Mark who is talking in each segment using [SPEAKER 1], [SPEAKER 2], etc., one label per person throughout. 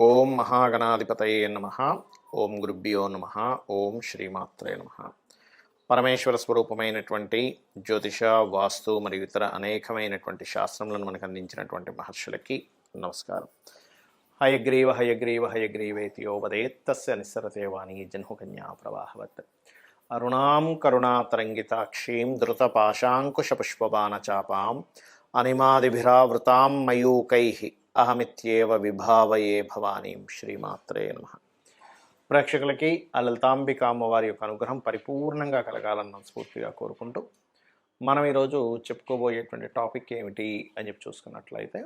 [SPEAKER 1] ఓం మహాగణాధిపతయే నమః. ఓం గురుభ్యో నమః. ఓం శ్రీమాత్రే నమః. పరమేశ్వర స్వరూపమైనటువంటి జ్యోతిష, వాస్తు మరియు ఇతర అనేకమైనటువంటి శాస్త్రములను మనకు అందించినటువంటి మహర్షులకి నమస్కారం. హయగ్రీవ హయగ్రీవ హయగ్రీవేతి యో వదేత్తస్య నిస్సరతే వాణి జన్మకన్యా ప్రవాహవత్. అరుణాం కరుణాతరంగితాక్షీం ధృతపాశాంకుశపుష్పబాణచాపాం అనిమాదిభిరావృతాం మయూకైః అహమిత్యేవ విభావయే భవానీం. శ్రీమాత్రే నమః. ప్రేక్షకులకి ఆ లలితాంబిక అమ్మవారి యొక్క అనుగ్రహం పరిపూర్ణంగా కలగాలని మనస్ఫూర్తిగా కోరుకుంటూ మనం ఈరోజు చెప్పుకోబోయేటువంటి టాపిక్ ఏమిటి అని చెప్పి చూసుకున్నట్లయితే,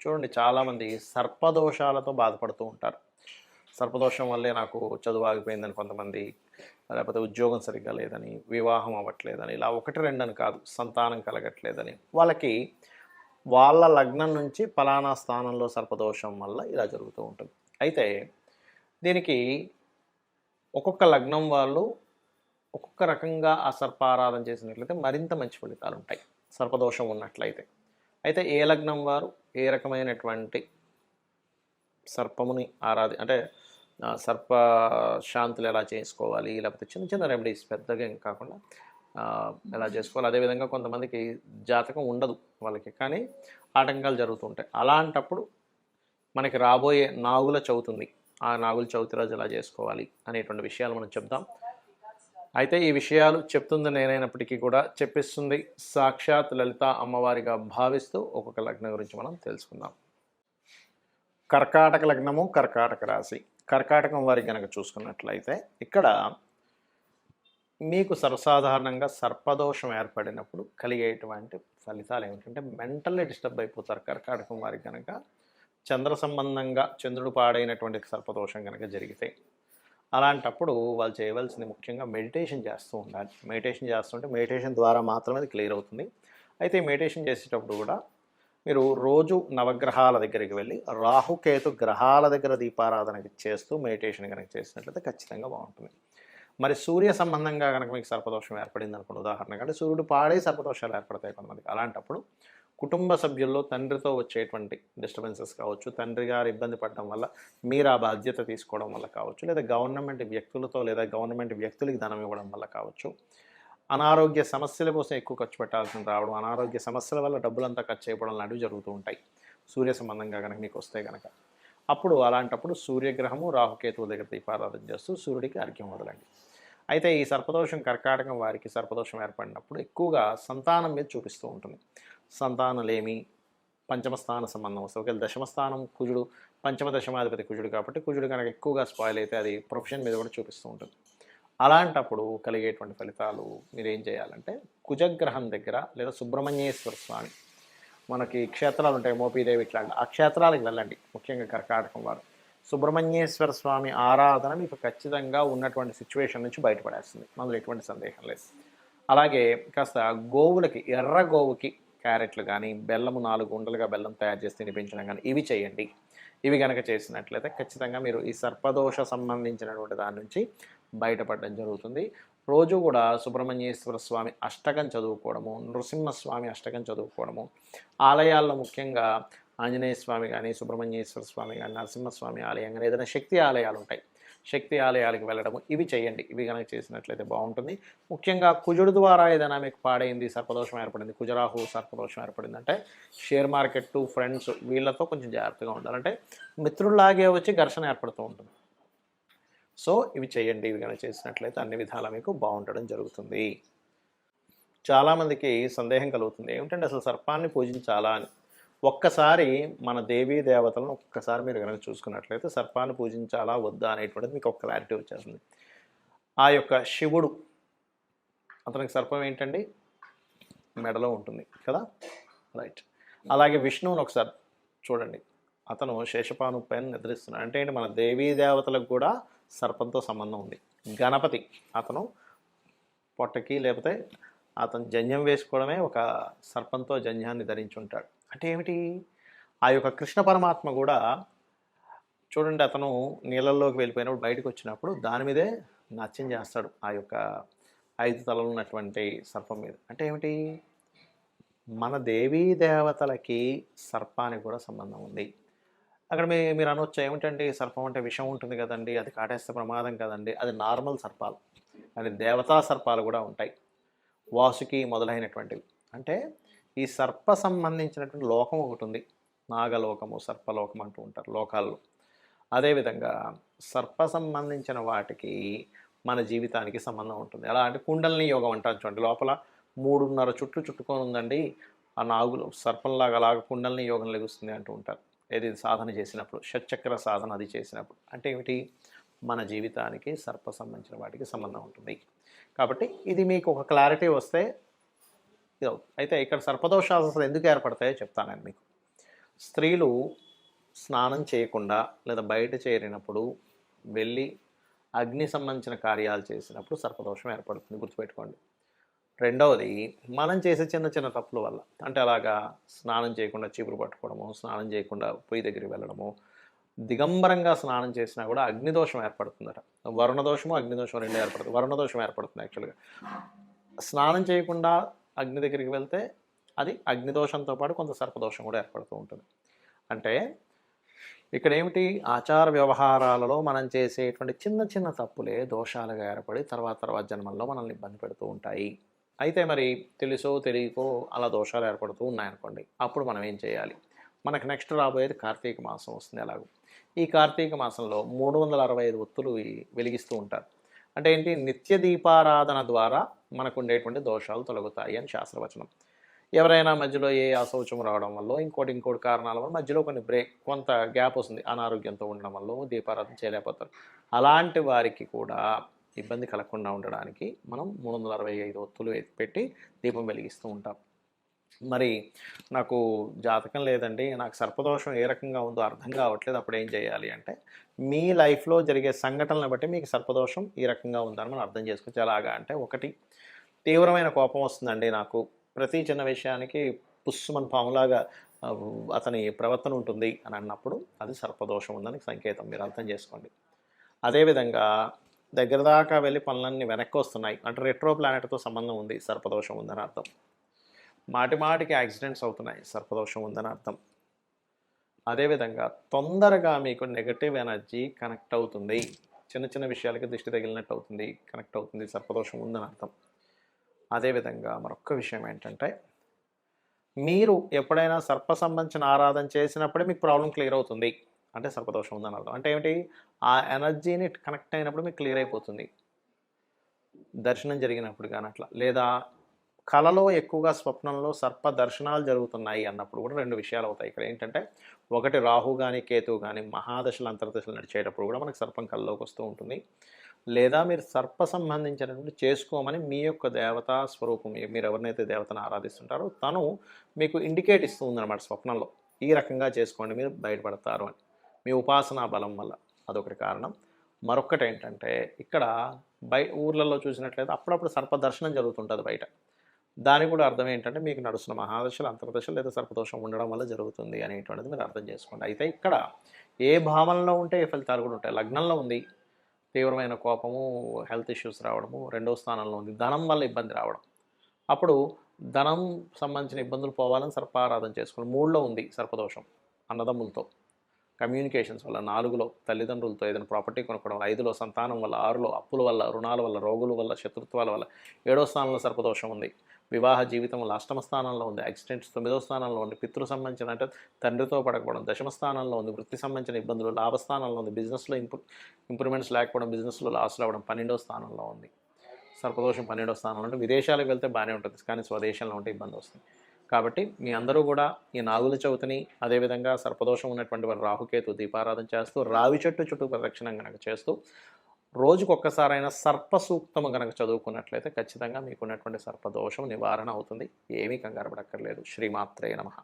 [SPEAKER 1] చూడండి, చాలామంది సర్పదోషాలతో బాధపడుతూ ఉంటారు. సర్పదోషం వల్లే నాకు చదువు ఆగిపోయిందని కొంతమంది, లేకపోతే ఉద్యోగం సరిగ్గా లేదని, వివాహం అవ్వట్లేదని, ఇలా ఒకటి రెండని కాదు, సంతానం కలగట్లేదని, వాళ్ళ లగ్నం నుంచి ఫలానా స్థానంలో సర్పదోషం వల్ల ఇలా జరుగుతూ ఉంటుంది. అయితే దీనికి ఒక్కొక్క లగ్నం వాళ్ళు ఒక్కొక్క రకంగా ఆ సర్పారాధన చేసినట్లయితే మరింత మంచి ఫలితాలు ఉంటాయి, సర్పదోషం ఉన్నట్లయితే. అయితే ఏ లగ్నం వారు ఏ రకమైనటువంటి సర్పముని అంటే సర్ప శాంతులు ఎలా చేసుకోవాలి, లేకపోతే చిన్న చిన్న రెమెడీస్, పెద్దగా ఏం కాకుండా ఎలా చేసుకోవాలి. అదేవిధంగా కొంతమందికి జాతకం ఉండదు వాళ్ళకి, కానీ ఆటంకాలు జరుగుతుంటాయి. అలాంటప్పుడు మనకి రాబోయే నాగుల చవితి ఉంది, ఆ నాగుల చవితి రోజు ఎలా చేసుకోవాలి అనేటువంటి విషయాలు మనం చెప్దాం. అయితే ఈ విషయాలు చెప్తుంది నేనైనప్పటికీ కూడా చెప్పిస్తుంది సాక్షాత్ లలిత అమ్మవారిగా భావిస్తూ ఒక్కొక్క లగ్నం గురించి మనం తెలుసుకుందాం. కర్కాటక లగ్నము, కర్కాటక రాశి. కర్కాటకం వారికి కనుక చూసుకున్నట్లయితే ఇక్కడ మీకు సర్వసాధారణంగా సర్పదోషం ఏర్పడినప్పుడు కలిగేటువంటి ఫలితాలు ఏమిటంటే మెంటల్లీ డిస్టర్బ్ అయిపోతారు. కర్కాటకం వారికి కనుక చంద్ర సంబంధంగా చంద్రుడు పాడైనటువంటి సర్పదోషం కనుక జరిగితే, అలాంటప్పుడు వాళ్ళు చేయవలసింది ముఖ్యంగా మెడిటేషన్ చేస్తూ ఉండాలి. మెడిటేషన్ చేస్తుంటే మెడిటేషన్ ద్వారా మాత్రమే అది క్లియర్ అవుతుంది. అయితే మెడిటేషన్ చేసేటప్పుడు కూడా మీరు రోజు నవగ్రహాల దగ్గరికి వెళ్ళి రాహుకేతు గ్రహాల దగ్గర దీపారాధన చేస్తూ మెడిటేషన్ కనుక చేసినట్లయితే ఖచ్చితంగా బాగుంటుంది. మరి సూర్య సంబంధంగా కనుక మీకు సర్పదోషం ఏర్పడింది అనుకోండి, ఉదాహరణగా, అంటే సూర్యుడు పాడే సర్పదోషాలు ఏర్పడతాయి కొంతమందికి. అలాంటప్పుడు కుటుంబ సభ్యుల్లో తండ్రితో వచ్చేటువంటి డిస్టర్బెన్సెస్ కావచ్చు, తండ్రి గారు ఇబ్బంది పడడం వల్ల మీరు ఆ బాధ్యత తీసుకోవడం వల్ల కావచ్చు, లేదా గవర్నమెంట్ వ్యక్తులతో లేదా గవర్నమెంట్ వ్యక్తులకి ధనం ఇవ్వడం వల్ల కావచ్చు, అనారోగ్య సమస్యల కోసం ఎక్కువ ఖర్చు పెట్టాల్సి రావడం, అనారోగ్య సమస్యల వల్ల డబ్బులంతా ఖర్చు అయిపోవడం లాంటివి జరుగుతూ ఉంటాయి సూర్య సంబంధంగా కనుక మీకు వస్తే కనుక. అప్పుడు అలాంటప్పుడు సూర్యగ్రహము రాహుకేతువుల దగ్గర దీపారాధన చేస్తూ సూర్యుడికి అర్ఘ్యం వదలండి. అయితే ఈ సర్పదోషం కర్కాటకం వారికి సర్పదోషం ఏర్పడినప్పుడు ఎక్కువగా సంతానం మీద చూపిస్తూ ఉంటుంది. సంతానలేమి, పంచమస్థాన సంబంధం వస్తుంది. ఒకవేళ దశమస్థానం కుజుడు, పంచమ దశమాధిపతి కుజుడు కాబట్టి కుజుడు కనుక ఎక్కువగా స్పాయిల్ అయితే అది ప్రొఫెషన్ మీద కూడా చూపిస్తూ ఉంటుంది. అలాంటప్పుడు కలిగేటువంటి ఫలితాలు మీరు ఏం చేయాలంటే, కుజగ్రహం దగ్గర లేదా సుబ్రహ్మణ్యేశ్వర స్వామి, మనకి క్షేత్రాలు ఉంటాయి, మోపీదేవి ఇట్లాంటి ఆ క్షేత్రాలకు వెళ్ళండి. ముఖ్యంగా కర్కాటకం వారు సుబ్రహ్మణ్యేశ్వర స్వామి ఆరాధన మీకు ఖచ్చితంగా ఉన్నటువంటి సిచ్యువేషన్ నుంచి బయటపడేస్తుంది, అందులో ఎటువంటి సందేహం లేదు. అలాగే కాస్త గోవులకి, ఎర్ర గోవుకి క్యారెట్లు కానీ, బెల్లము 4 ఉండలుగా బెల్లం తయారు చేసి తినిపించడం కానీ ఇవి చేయండి. ఇవి కనుక చేసినట్లయితే ఖచ్చితంగా మీరు ఈ సర్పదోష సంబంధించినటువంటి దాని నుంచి బయటపడడం జరుగుతుంది. రోజు కూడా సుబ్రహ్మణ్యేశ్వర స్వామి అష్టకం చదువుకోవడము, నృసింహస్వామి అష్టకం చదువుకోవడము, ఆలయాల్లో ముఖ్యంగా ఆంజనేయ స్వామి కానీ, సుబ్రహ్మణ్యేశ్వర స్వామి కానీ, నరసింహస్వామి ఆలయం కానీ, ఏదైనా శక్తి ఆలయాలు ఉంటాయి, శక్తి ఆలయాలకు వెళ్ళడము, ఇవి చేయండి. ఇవి కనుక చేసినట్లయితే బాగుంటుంది. ముఖ్యంగా కుజుడు ద్వారా ఏదైనా మీకు పాడైంది, సర్పదోషం ఏర్పడింది, కుజరాహు సర్పదోషం ఏర్పడింది అంటే షేర్ మార్కెట్, ఫ్రెండ్స్ వీళ్ళతో కొంచెం జాగ్రత్తగా ఉండాలంటే మిత్రుల్లాగే వచ్చి ఘర్షణ ఏర్పడుతూ ఉంటుంది. సో ఇవి చేయండి. ఇవి కనుక చేసినట్లయితే అన్ని విధాలా మీకు బాగుండడం జరుగుతుంది. చాలామందికి సందేహం కలుగుతుంది, ఏమిటంటే అసలు సర్పాన్ని పూజించాలా అని. ఒక్కసారి మన దేవీ దేవతలను ఒక్కసారి మీరు కనుక చూసుకున్నట్లయితే సర్పాన్ని పూజించాలా వద్దా అనేటువంటిది మీకు ఒక క్లారిటీ వచ్చేస్తుంది. ఆ యొక్క శివుడు, అతనికి సర్పం ఏంటండి, మెడలో ఉంటుంది కదా, రైట్. అలాగే విష్ణువుని ఒకసారి చూడండి, అతను శేషపాను పైన నిద్రిస్తున్నాడు. అంటే ఏంటి, మన దేవీ దేవతలకు కూడా సర్పంతో సంబంధం ఉంది. గణపతి, అతను పొట్టకి లేకపోతే అతను జంధ్యం వేసుకోవడమే ఒక సర్పంతో జంధ్యాన్ని ధరించి ఉంటాడు. అంటే ఏమిటి, ఆ యొక్క కృష్ణ పరమాత్మ కూడా చూడండి, అతను నీళ్ళల్లోకి వెళ్ళిపోయినప్పుడు బయటకు వచ్చినప్పుడు దాని మీదే నాట్యం చేస్తాడు, ఆ యొక్క 5 తలలు ఉన్నటువంటి సర్పం మీద. అంటే ఏమిటి, మన దేవీ దేవతలకి సర్పానికి కూడా సంబంధం ఉంది. అక్కడ మీరు అనొచ్చు ఏమిటండి సర్పం అంటే విషం ఉంటుంది కదండి, అది కాటేస్తే ప్రమాదం కదండి. అది నార్మల్ సర్పాలు, అది దేవతా సర్పాలు కూడా ఉంటాయి, వాసుకి మొదలైనటువంటివి. అంటే ఈ సర్ప సంబంధించినటువంటి లోకం ఒకటి ఉంది, నాగలోకము సర్పలోకం అంటూ ఉంటారు లోకాల్లో. అదేవిధంగా సర్ప సంబంధించిన వాటికి మన జీవితానికి సంబంధం ఉంటుంది. ఎలా అంటే కుండలిని యోగం అంటారు చూడండి, లోపల 3.5 చుట్లు చుట్టుకొని ఉందండి, ఆ నాగులు సర్పంలాగా అలాగా కుండలిని యోగం లెగుస్తుంది అంటూ ఉంటారు. ఏది సాధన చేసినప్పుడు, షట్చక్ర సాధన అది చేసినప్పుడు. అంటే ఏమిటి, మన జీవితానికి సర్ప సంబంధించిన వాటికి సంబంధం ఉంటుంది. కాబట్టి ఇది మీకు ఒక క్లారిటీ వస్తే ఇది అవుతుంది. అయితే ఇక్కడ సర్పదోషాలు అసలు ఎందుకు ఏర్పడతాయో చెప్తాను నేను మీకు. స్త్రీలు స్నానం చేయకుండా లేదా బయట చేరినప్పుడు వెళ్ళి అగ్ని సంబంధించిన కార్యాలు చేసినప్పుడు సర్పదోషం ఏర్పడుతుంది, గుర్తుపెట్టుకోండి. రెండవది, మనం చేసే చిన్న చిన్న తప్పుల వల్ల, అంటే అలాగా స్నానం చేయకుండా చీపురు పట్టుకోవడము, స్నానం చేయకుండా పొయ్యి దగ్గరికి వెళ్ళడము, దిగంబరంగా స్నానం చేసినా కూడా అగ్నిదోషం ఏర్పడుతుందట. వరుణదోషము అగ్నిదోషం రెండు ఏర్పడుతుంది. వరుణదోషం ఏర్పడుతుంది యాక్చువల్గా. స్నానం చేయకుండా అగ్ని దగ్గరికి వెళ్తే అది అగ్నిదోషంతో పాటు కొంత సర్పదోషం కూడా ఏర్పడుతూ ఉంటుంది. అంటే ఇక్కడ ఏమిటి, ఆచార వ్యవహారాలలో మనం చేసేటువంటి చిన్న చిన్న తప్పులే దోషాలుగా ఏర్పడి తర్వాత జన్మల్లో మనల్ని ఇబ్బంది పెడుతూ ఉంటాయి. అయితే మరి తెలుసో తెలియకో అలా దోషాలు ఏర్పడుతూ ఉన్నాయనుకోండి, అప్పుడు మనం ఏం చేయాలి? మనకు నెక్స్ట్ రాబోయేది కార్తీక మాసం వస్తుంది. ఎలాగో ఈ కార్తీక మాసంలో 365 ఒత్తులు వెలిగిస్తూ ఉంటారు. అంటే ఏంటి, నిత్య దీపారాధన ద్వారా మనకు ఉండేటువంటి దోషాలు తొలగుతాయి అని శాస్త్రవచనం. ఎవరైనా మధ్యలో ఏ అశౌచం రావడం వల్ల ఇంకోటి కారణాల వల్ల మధ్యలో కొంత గ్యాప్ వస్తుంది, అనారోగ్యంతో ఉండడం వల్ల దీపారాధన చేయలేకపోతారు. అలాంటి వారికి కూడా ఇబ్బంది కలగకుండా ఉండడానికి మనం 365 ఒత్తులు పెట్టి దీపం వెలిగిస్తూ ఉంటాం. మరి నాకు జాతకం లేదండి, నాకు సర్పదోషం ఏ రకంగా ఉందో అర్థం కావట్లేదు, అప్పుడు ఏం చేయాలి అంటే, మీ లైఫ్లో జరిగే సంఘటనలను బట్టి మీకు సర్పదోషం ఈ రకంగా ఉందని మనం అర్థం చేసుకోవచ్చు. ఎలాగా అంటే, ఒకటి, తీవ్రమైన కోపం వస్తుందండి నాకు, ప్రతి చిన్న విషయానికి పుస్సుమని పాములాగా అతని ప్రవర్తన ఉంటుంది అని అన్నప్పుడు అది సర్పదోషం ఉందని సంకేతం, మీరు అర్థం చేసుకోండి. అదేవిధంగా దగ్గర దాకా వెళ్ళి పనులన్నీ వెనక్కి వస్తున్నాయి అంటే రెట్రో ప్లానెట్తో సంబంధం ఉంది, సర్పదోషం ఉందని అర్థం. మాటిమాటికి యాక్సిడెంట్స్ అవుతున్నాయి, సర్పదోషం ఉందని అర్థం. అదేవిధంగా తొందరగా మీకు నెగటివ్ ఎనర్జీ కనెక్ట్ అవుతుంది, చిన్న చిన్న విషయాలకి దృష్టి తగిలినట్టు అవుతుంది, కనెక్ట్ అవుతుంది, సర్పదోషం ఉందని అర్థం. అదేవిధంగా మరొక విషయం ఏంటంటే, మీరు ఎప్పుడైనా సర్ప సంబంధించిన ఆరాధన చేసినప్పుడే మీకు ప్రాబ్లం క్లియర్ అవుతుంది అంటే సర్పదోషం ఉందని అర్థం. అంటే ఏమిటి, ఆ ఎనర్జీని కనెక్ట్ అయినప్పుడు మీకు క్లియర్ అయిపోతుంది, దర్శనం జరిగినప్పుడు కానీ అట్లా, లేదా కళలో ఎక్కువగా స్వప్నంలో సర్ప దర్శనాలు జరుగుతున్నాయి అన్నప్పుడు కూడా రెండు విషయాలు అవుతాయి ఇక్కడ. ఏంటంటే, ఒకటి రాహు కానీ కేతువు కానీ మహాదశలు అంతర్దశలు నడిచేటప్పుడు కూడా మనకు సర్పం కళ్ళలోకి వస్తూ ఉంటుంది. లేదా మీరు సర్ప సంబంధించినటువంటి చేసుకోమని మీ యొక్క దేవతా స్వరూపం, మీరు ఎవరినైతే దేవతను ఆరాధిస్తుంటారో తను మీకు ఇండికేట్ ఇస్తూ ఉందన్నమాట స్వప్నంలో, ఈ రకంగా చేసుకోండి మీరు బయటపడతారు అని, మీ ఉపాసనా బలం వల్ల. అదొకటి కారణం. మరొకటి ఏంటంటే, ఇక్కడ ఊర్లలో చూసినట్లయితే అప్పుడప్పుడు సర్ప దర్శనం జరుగుతుంటుంది బయట. దానికి కూడా అర్థం ఏంటంటే, మీకు నడుస్తున్న మహాదశలు అంతర్దశలు లేదా సర్పదోషం ఉండడం వల్ల జరుగుతుంది అనేటువంటిది మీరు అర్థం చేసుకోండి. అయితే ఇక్కడ ఏ భావనలో ఉంటే ఏ ఫలితాలు కూడా ఉంటాయి. లగ్నంలో ఉంది, తీవ్రమైన కోపము, హెల్త్ ఇష్యూస్ రావడము. రెండవ స్థానంలో ఉంది, ధనం వల్ల ఇబ్బంది రావడం. అప్పుడు ధనం సంబంధించిన ఇబ్బందులు పోవాలని సర్పారాధన చేసుకోండి. 3లో ఉంది సర్పదోషం, అన్నదమ్ములతో, కమ్యూనికేషన్స్ వల్ల, 4లో తల్లిదండ్రులతో ఏదైనా ప్రాపర్టీ కొనుక్కోవడం వల్ల, 5లో సంతానం వల్ల, 6లో అప్పుల వల్ల, రుణాల వల్ల, రోగుల వల్ల, శత్రుత్వాల వల్ల. 7వ స్థానంలో సర్పదోషం ఉంది, వివాహ జీవితం వల్ల. 8వ స్థానంలో ఉంది యాక్సిడెంట్స్. 9వ స్థానంలో ఉంది పితృ సంబంధించిన, అంటే తండ్రితో పడకపోవడం. 10వ స్థానంలో ఉంది వృత్తి సంబంధించిన ఇబ్బందులు. లాభస్థానంలో ఉంది బిజినెస్లో ఇంప్రూవ్మెంట్స్ లేకపోవడం, బిజినెస్లో లాస్లు అవ్వడం. 12వ స్థానంలో ఉంది సర్పదోషం. 12వ స్థానంలో అంటే విదేశాలకు వెళ్తే బాగానే ఉంటుంది, కానీ స్వదేశంలో ఉంటే ఇబ్బంది వస్తుంది. కాబట్టి మీ అందరూ కూడా ఈ నాగుల చవితిని, అదేవిధంగా సర్పదోషం ఉన్నటువంటి వారు రాహుకేతు దీపారాధన చేస్తూ, రావి చెట్టు చుట్టూ ప్రదక్షిణం కనుక చేస్తూ, రోజుకొక్కసారైనా సర్ప సూక్తము కనుక చదువుకున్నట్లయితే ఖచ్చితంగా మీకున్నటువంటి సర్పదోషం నివారణ అవుతుంది. ఏమీ కంగారు పడక్కర్లేదు. శ్రీమాత్రే నమః.